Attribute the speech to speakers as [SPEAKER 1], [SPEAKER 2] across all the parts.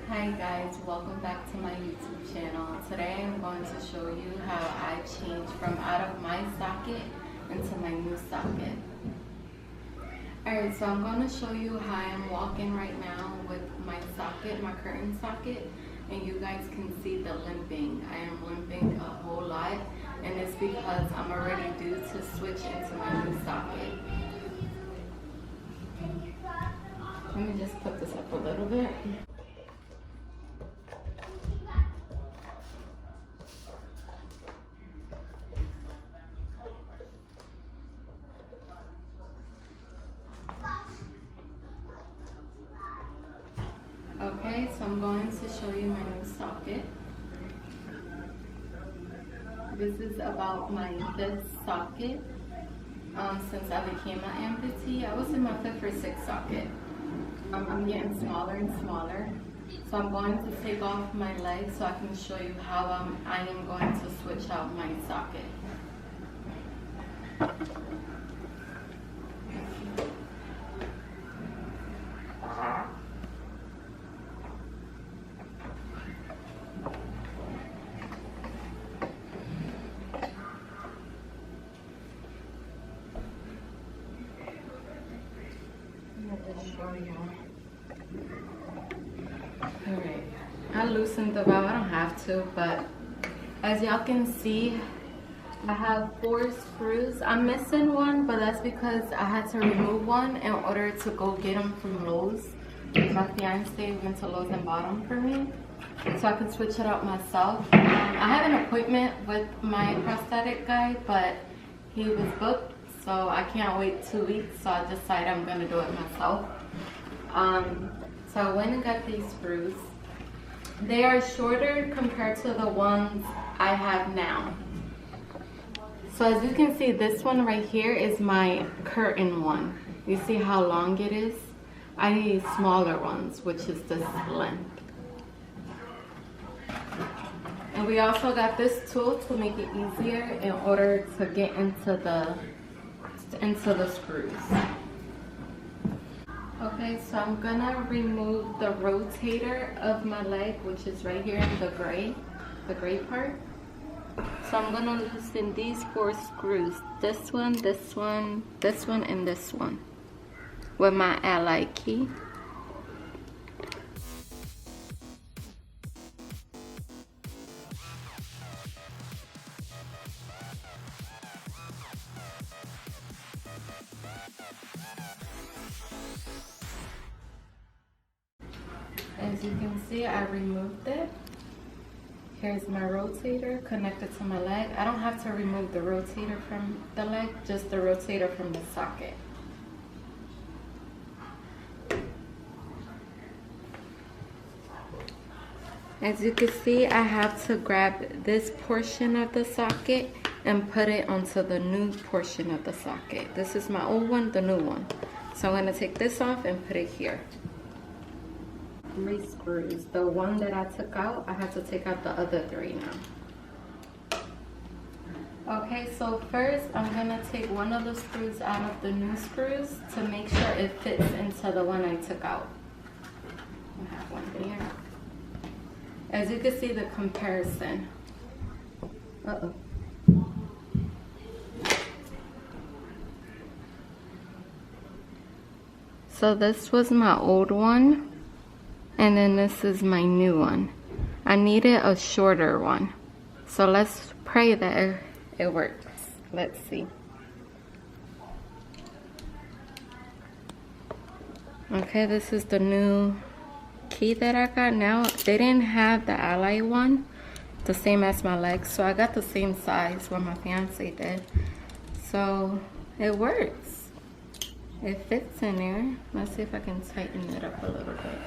[SPEAKER 1] Hi guys, welcome back to my YouTube channel. Today I'm going to show you how I changed from out of my socket into my new socket. Alright, so I'm going to show you how I'm walking right now with my socket, my curtain socket, and you guys can see the limping. I am limping a whole lot, and it's because I'm already due to switch into my new socket. Let me just put this up a little bit. Okay, so I'm going to show you my new socket. This is about my fifth socket. Since I became an amputee, I was in my fifth or sixth socket. I'm getting smaller and smaller. So I'm going to take off my leg so I can show you how I am going to switch out my socket. Alright, I loosened the valve. I don't have to, but as y'all can see, I have 4 screws. I'm missing one, but that's because I had to remove one in order to go get them from Lowe's. My fiance went to Lowe's and bought them for me, so I could switch it out myself. I have an appointment with my prosthetic guy, but he was booked, so I can't wait 2 weeks, so I decided I'm going to do it myself. So I went and got these screws. They are shorter compared to the ones I have now. So as you can see, this one right here is my curtain one. You see how long it is? I need smaller ones, which is this length. And we also got this tool to make it easier in order to get into the screws. Okay, so I'm gonna remove the rotator of my leg, which is right here in the gray part. So I'm gonna loosen these 4 screws. This one, this one, this one, and this one with my ally key. As you can see, I removed it. Here's my rotator connected to my leg. I don't have to remove the rotator from the leg, just the rotator from the socket. As you can see, I have to grab this portion of the socket and put it onto the new portion of the socket. This is my old one, the new one. So I'm going to take this off and put it here. 3 screws. The one that I took out, I have to take out the other 3 now. Okay, so first I'm gonna take one of the screws out of the new screws to make sure it fits into the one I took out. I have one here. As you can see the comparison. Uh-oh. So this was my old one. And then this is my new one. I needed a shorter one. So let's pray that it works. Let's see. Okay, this is the new key that I got now. They didn't have the ally one, the same as my legs. So I got the same size what my fiance did. So it works. It fits in there. Let's see if I can tighten it up a little bit.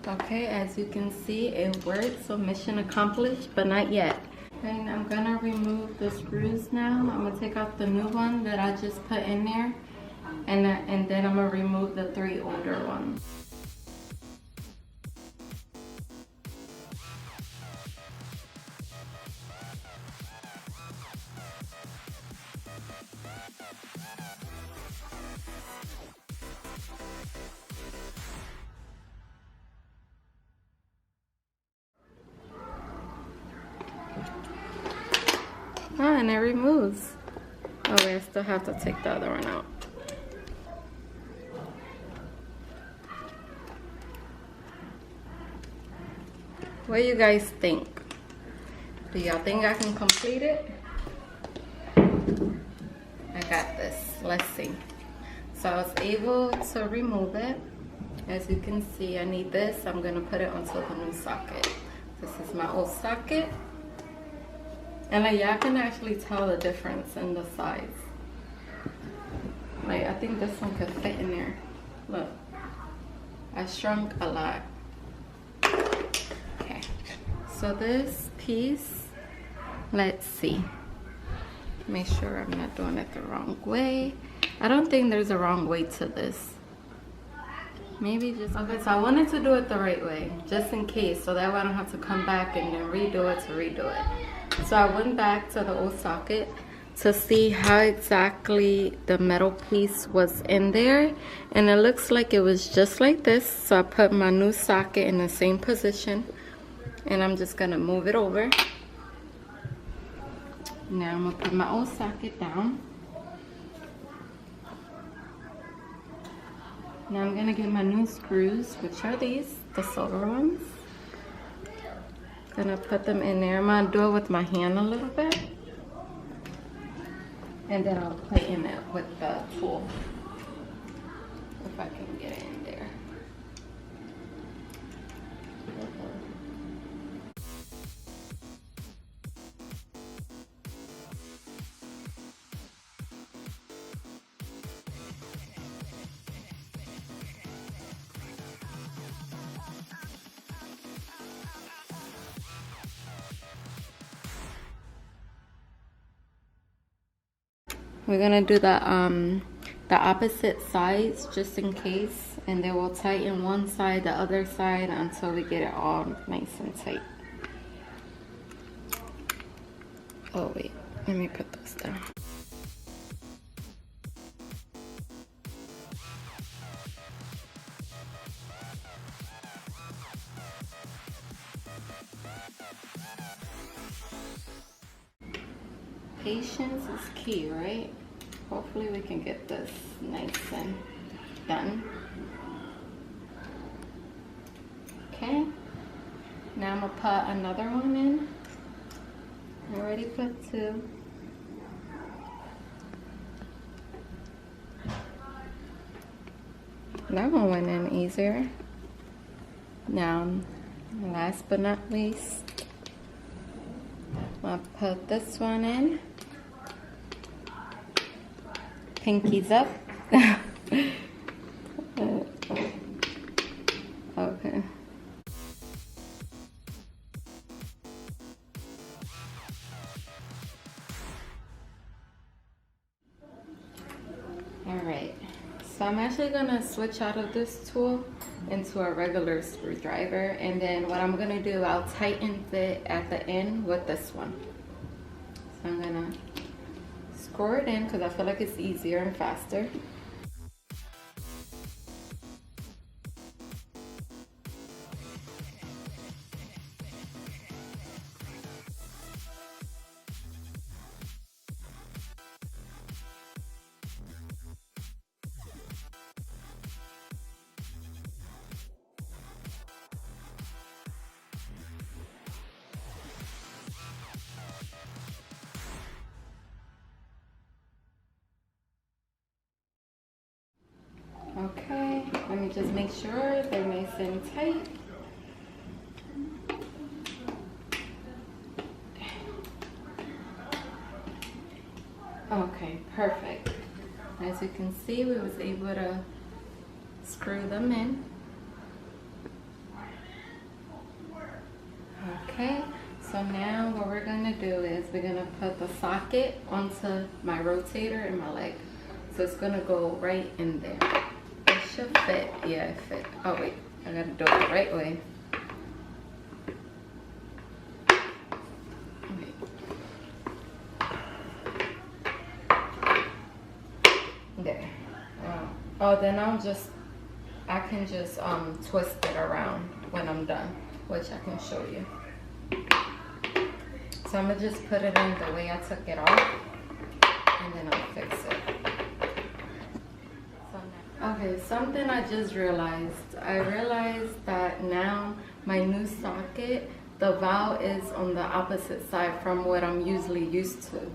[SPEAKER 1] Okay, as you can see, it worked, so mission accomplished, but not yet. And I'm gonna remove the screws now. I'm gonna take out the new one that I just put in there, and then I'm gonna remove the 3 older ones. Oh, and it removes. Oh wait, I still have to take the other one out. What do you guys think? Do y'all think I can complete it? I got this. Let's see. So I was able to remove it. As you can see, I need this. I'm gonna put it onto the new socket. This is my old socket. And like, y'all can actually tell the difference in the size. Like, I think this one could fit in there. Look, I shrunk a lot. Okay, so this piece, let's see. Make sure I'm not doing it the wrong way. I don't think there's a wrong way to this. Maybe just, okay, so I wanted to do it the right way, just in case, so that way I don't have to come back and then redo it to redo it. So I went back to the old socket to see how exactly the metal piece was in there, and it looks like it was just like this. So I put my new socket in the same position, and I'm just gonna move it over. Now I'm gonna put my old socket down. Now I'm gonna get my new screws, which are these, the silver ones. Gonna put them in there. I'm gonna do it with my hand a little bit. And then I'll tighten it with the tool. If I can get it in there. We're gonna do the opposite sides just in case, and then we'll tighten one side, the other side, until we get it all nice and tight. Oh wait, let me put this down. Patience is key, right? Hopefully we can get this nice and done. Okay, now I'm gonna put another one in. I already put 2. That one went in easier. Now, last but not least, I'll put this one in. Pinkies up. Okay. Alright, so I'm actually gonna switch out of this tool into a regular screwdriver, and then what I'm gonna do, I'll tighten it at the end with this one. So I'm gonna screw it in because I feel like it's easier and faster. Okay, let me just make sure they're nice and tight. Okay, perfect. As you can see, we was able to screw them in. Okay, so now what we're gonna do is we're gonna put the socket onto my rotator in my leg. So it's gonna go right in there. It should fit. Yeah, it fit. Oh wait, I gotta do it the right way. There. Oh, then I can just twist it around when I'm done, which I can show you. So I'm gonna just put it in the way I took it off, and then I'll fix it. Okay, something I just realized. I realized that now my new socket, the valve is on the opposite side from what I'm usually used to.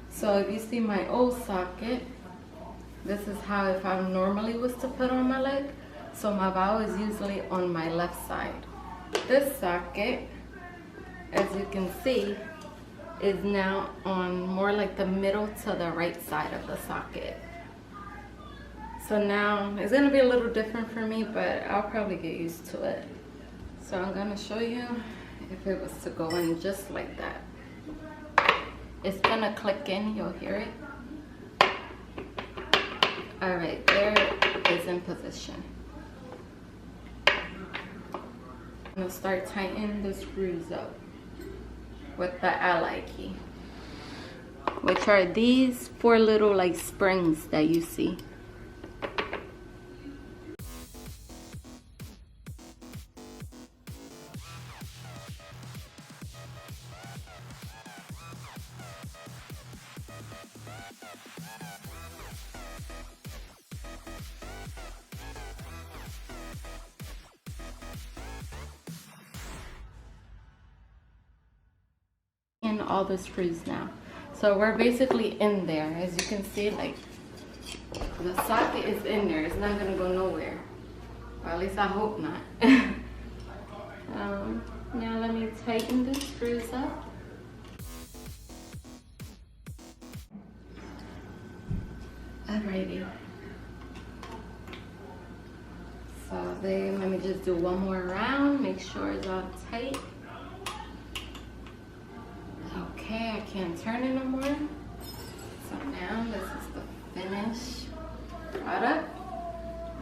[SPEAKER 1] So if you see my old socket, this is how if I normally was to put on my leg. So my valve is usually on my left side. This socket, as you can see, is now on more like the middle to the right side of the socket. So now it's gonna be a little different for me, but I'll probably get used to it. So I'm gonna show you if it was to go in just like that. It's gonna click in, you'll hear it. All right, there it is in position. I'm gonna start tightening the screws up with the ally key, which are these 4 little like springs that you see. In all the screws now, so we're basically in there. As you can see, like the socket is in there. It's not gonna go nowhere, or at least I hope not. Now let me tighten the screws up. Alrighty, so then let me just do one more round, make sure it's all tight. Okay, I can't turn it no more. So now this is the finished product.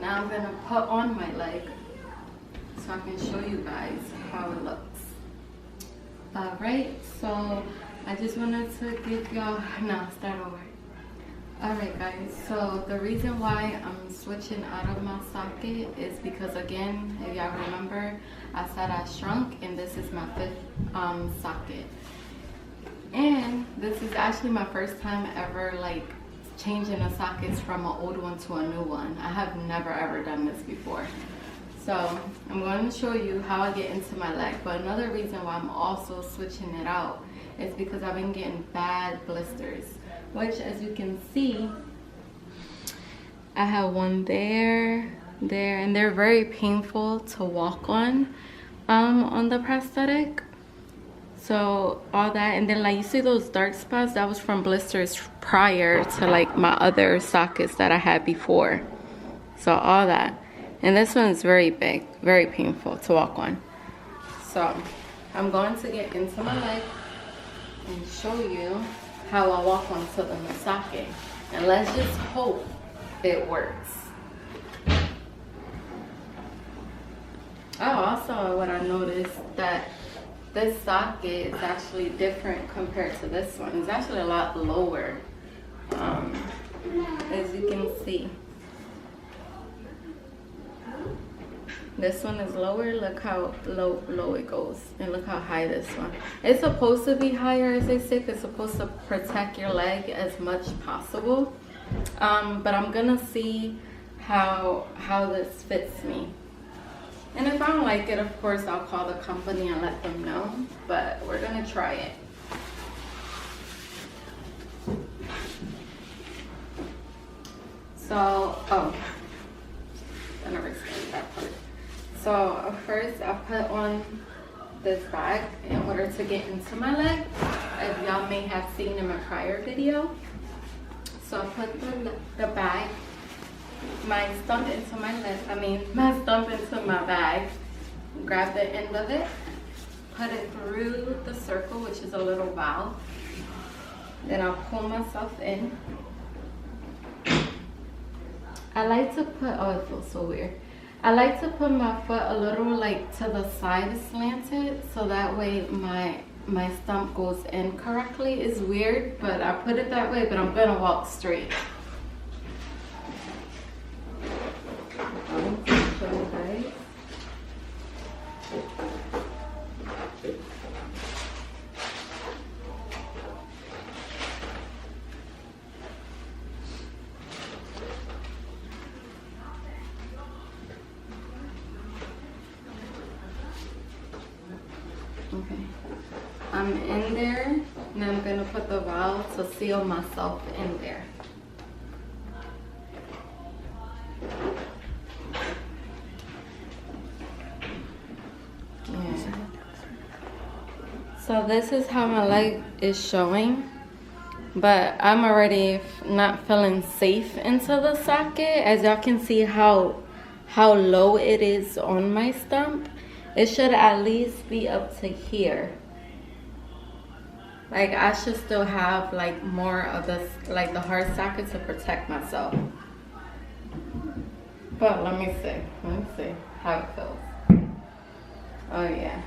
[SPEAKER 1] Now I'm gonna put on my leg so I can show you guys how it looks. All right, so I just wanted to give y'all, no, start over. All right guys, so the reason why I'm switching out of my socket is because, again, if y'all remember, I said I shrunk, and this is my 5th socket. And this is actually my first time ever like changing the sockets from an old one to a new one. I have never ever done this before. So I'm going to show you how I get into my leg. But another reason why I'm also switching it out is because I've been getting bad blisters, which, as you can see, I have one there, and they're very painful to walk on the prosthetic. So all that, and then like you see those dark spots, that was from blisters prior to like my other sockets that I had before. So all that, and this one is very big, very painful to walk on. So I'm going to get into my leg and show you how I walk onto the new socket, and let's just hope it works. Oh, also what I noticed that this socket is actually different compared to this one. It's actually a lot lower, as you can see. This one is lower. Look how low it goes, and look how high this one. It's supposed to be higher, as they say. It's supposed to protect your leg as much as possible. But I'm gonna see how this fits me. And if I don't like it, of course, I'll call the company and let them know. But we're gonna try it. So, I never explained that part. So first, I put on this bag in order to get into my leg, as y'all may have seen in my prior video. So I put the bag, my stump into my bag, grab the end of it, put it through the circle, which is a little valve. Then I'll pull myself in. I like to put, oh, it feels so weird. I like to put my foot a little like to the side slanted, so that way my stump goes in correctly. It's weird, but I put it that way, but I'm gonna walk straight. Okay, I'm in there, and I'm gonna put the valve to seal myself in there. Yeah. So this is how my leg is showing, but I'm already not feeling safe into the socket. As y'all can see how low it is on my stump. It should at least be up to here. Like I should still have like more of this, like the hard socket to protect myself. But let me see how it feels. Oh yeah.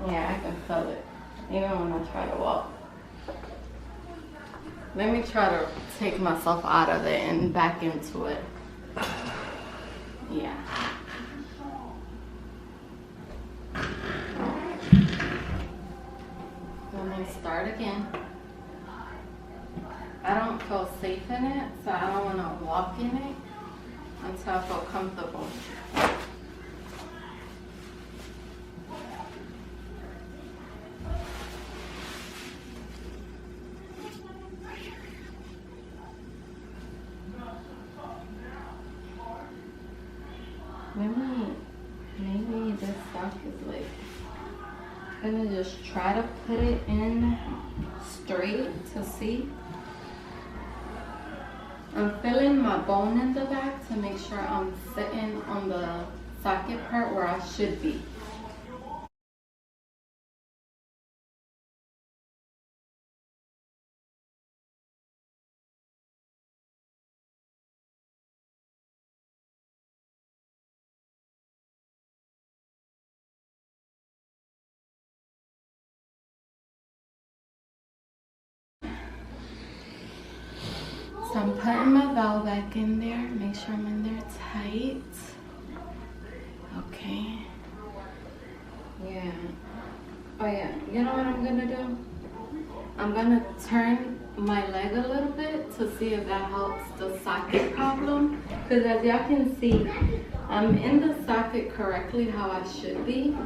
[SPEAKER 1] Yeah, I can feel it, even when I try to walk. Let me try to take myself out of it and back into it. Yeah. Let me start again. I don't feel safe in it, so I don't want to walk in it until I feel comfortable. Maybe this stuff is like, I'm gonna just try to put it in straight to see. I'm feeling my bone in the back to make sure I'm sitting on the socket part where I should be. So I'm putting my valve back in there, make sure I'm in there tight. Okay. Yeah. Oh yeah, you know what I'm gonna do? I'm gonna turn my leg a little bit to see if that helps the socket problem. Because as y'all can see, I'm in the socket correctly how I should be.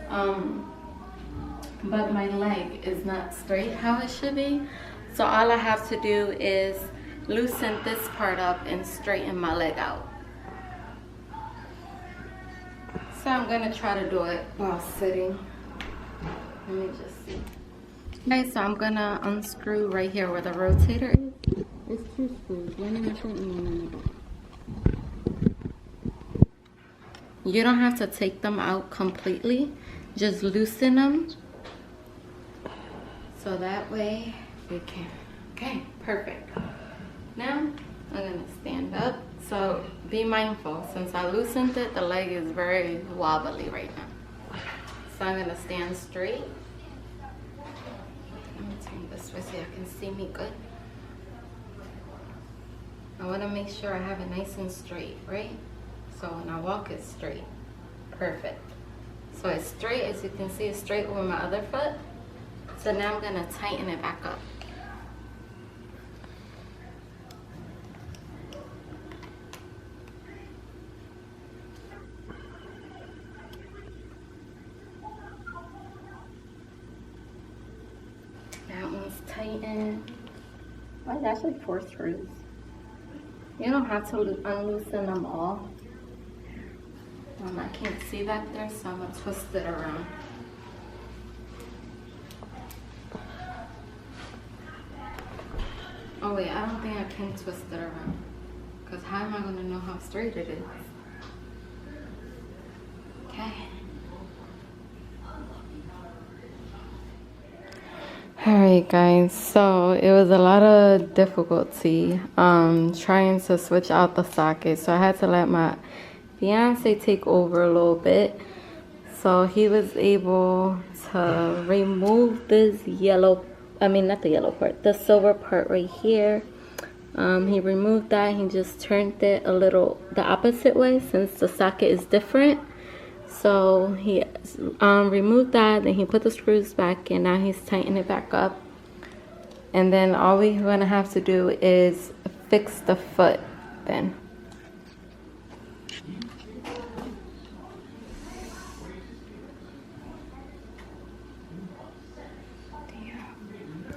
[SPEAKER 1] But my leg is not straight how it should be. So all I have to do is loosen this part up and straighten my leg out. So I'm gonna try to do it while sitting. Let me just see. Okay, so I'm gonna unscrew right here where the rotator is. It's 2 screws, one in the front and one in the back. You don't have to take them out completely. Just loosen them. So that way we can, okay, perfect. Now, I'm gonna stand up. So be mindful, since I loosened it, the leg is very wobbly right now. So I'm gonna stand straight. Let me turn this way so you can see me good. I wanna make sure I have it nice and straight, right? So when I walk, it's straight. Perfect. So it's straight, as you can see, it's straight over my other foot. So now I'm gonna tighten it back up. That one's tightened. Oh, that's like 4 screws. You don't have to unloosen them all. I can't see back there, so I'm gonna twist it around. Oh wait, I don't think I can twist it around. Because how am I gonna know how straight it is? Okay. Alright guys, so it was a lot of difficulty trying to switch out the socket, so I had to let my fiance take over a little bit. So he was able to remove this yellow, not the yellow part, the silver part right here. He removed that. He just turned it a little the opposite way since the socket is different. So he removed that, then he put the screws back in. Now he's tightening it back up. And then all we're gonna have to do is fix the foot then.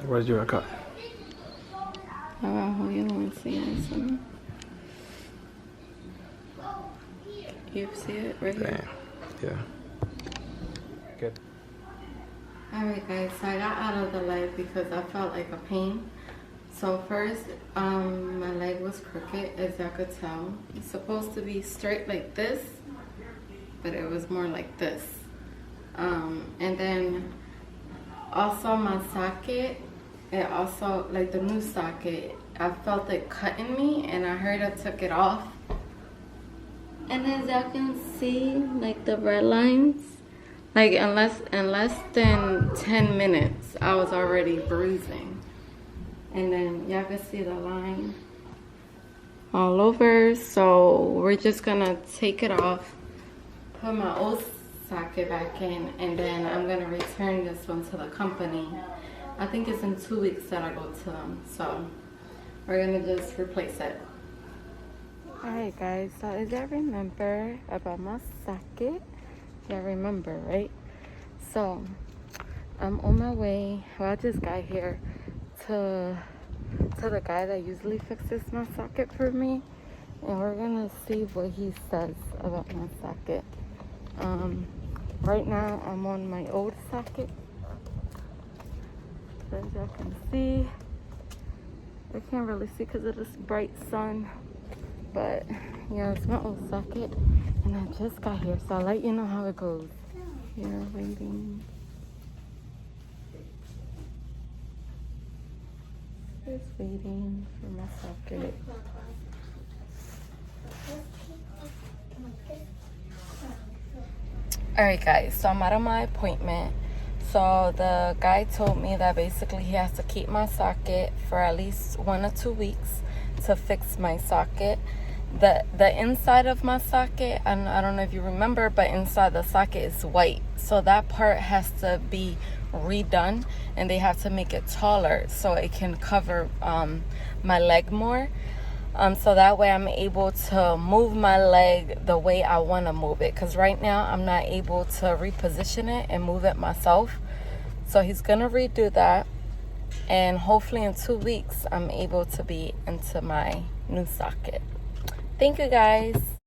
[SPEAKER 2] Where's your cut?
[SPEAKER 1] Oh, you want to see something? You see it right here?
[SPEAKER 2] Yeah. Good.
[SPEAKER 1] Alright guys, so I got out of the leg because I felt like a pain. So first, my leg was crooked, as y'all could tell. It's supposed to be straight like this, but it was more like this. And then also my socket, it also, like the new socket, I felt it cutting me and I heard I took it off. And as y'all can see, like the red lines, like in less than 10 minutes, I was already bruising. And then y'all can see the line all over. So we're just gonna take it off, put my old socket back in, and then I'm gonna return this one to the company. I think it's in 2 weeks that I go to them. So we're gonna just replace it. Alright guys, so as y'all remember about my socket, y'all remember, right? So I'm on my way, well I just got here to the guy that usually fixes my socket for me, and we're gonna see what he says about my socket. Right now I'm on my old socket, as y'all can see. I can't really see because of this bright sun. But yeah, it's my old socket, and I just got here, so I'll let you know how it goes. Here, waiting. Just waiting for my socket. Alright guys, so I'm out of my appointment. So the guy told me that basically he has to keep my socket for at least 1 or 2 weeks to fix my socket. The inside of my socket, and I don't know if you remember, but inside the socket is white, so that part has to be redone, and they have to make it taller so it can cover my leg more, so that way I'm able to move my leg the way I want to move it, because right now I'm not able to reposition it and move it myself. So he's gonna redo that, and hopefully in 2 weeks I'm able to be into my new socket. Thank you guys.